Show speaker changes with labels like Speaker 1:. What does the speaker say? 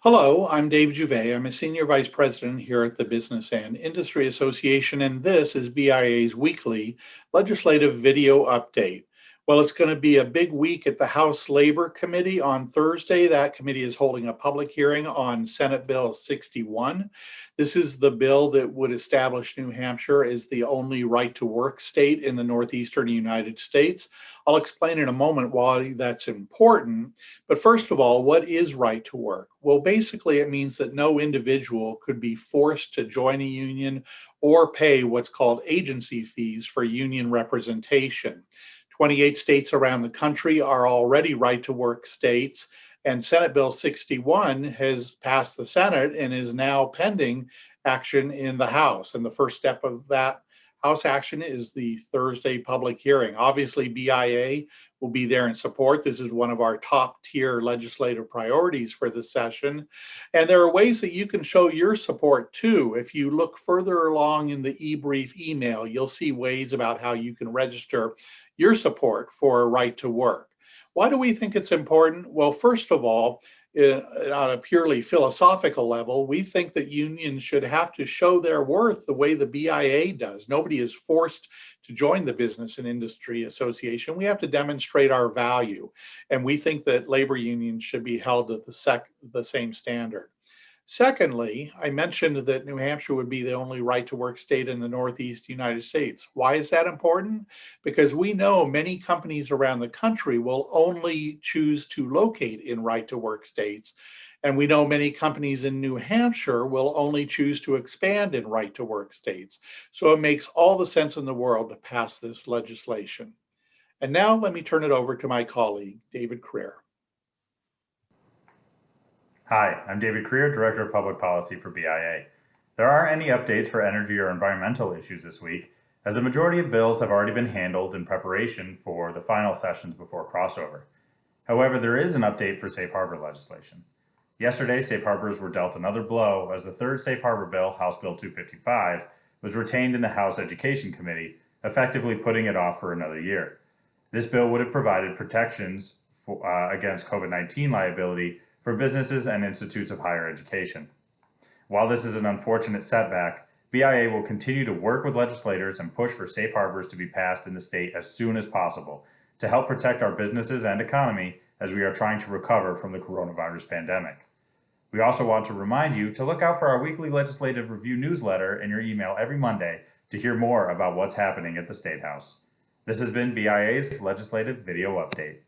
Speaker 1: Hello, I'm Dave Juvet. I'm a Senior Vice President here at the Business and Industry Association, and this is BIA's weekly legislative video update. Well, it's going to be a big week at the House Labor Committee on Thursday. That committee is holding a public hearing on Senate Bill 61. This is the bill that would establish New Hampshire as the only right-to-work state in the northeastern United States. I'll explain in a moment why that's important. But first of all, what is right to work? Well, basically, it means that no individual could be forced to join a union or pay what's called agency fees for union representation. 28 states around the country are already right to work states, and Senate Bill 61 has passed the Senate and is now pending action in the House. And the first step of that House action is the Thursday public hearing. Obviously, BIA will be there in support. This is one of our top tier legislative priorities for the session. And there are ways that you can show your support too. If you look further along in the e-brief email, you'll see ways about how you can register your support for a right to work. Why do we think it's important? Well, first of all, on a purely philosophical level, we think that unions should have to show their worth the way the BIA does. Nobody is forced to join the Business and Industry Association. We have to demonstrate our value, and we think that labor unions should be held to the same standard. Secondly, I mentioned that New Hampshire would be the only right to work state in the Northeast United States. Why is that important? Because we know many companies around the country will only choose to locate in right to work states. And we know many companies in New Hampshire will only choose to expand in right to work states. So it makes all the sense in the world to pass this legislation. And now let me turn it over to my colleague, David Creer.
Speaker 2: Hi, I'm David Creer, Director of Public Policy for BIA. There aren't any updates for energy or environmental issues this week, as the majority of bills have already been handled in preparation for the final sessions before crossover. However, there is an update for safe harbor legislation. Yesterday, safe harbors were dealt another blow as the third safe harbor bill, House Bill 255, was retained in the House Education Committee, effectively putting it off for another year. This bill would have provided protections against COVID-19 liability for businesses and institutes of higher education. While this is an unfortunate setback, BIA will continue to work with legislators and push for safe harbors to be passed in the state as soon as possible to help protect our businesses and economy as we are trying to recover from the coronavirus pandemic. We also want to remind you to look out for our weekly legislative review newsletter in your email every Monday to hear more about what's happening at the State House. This has been BIA's Legislative Video Update.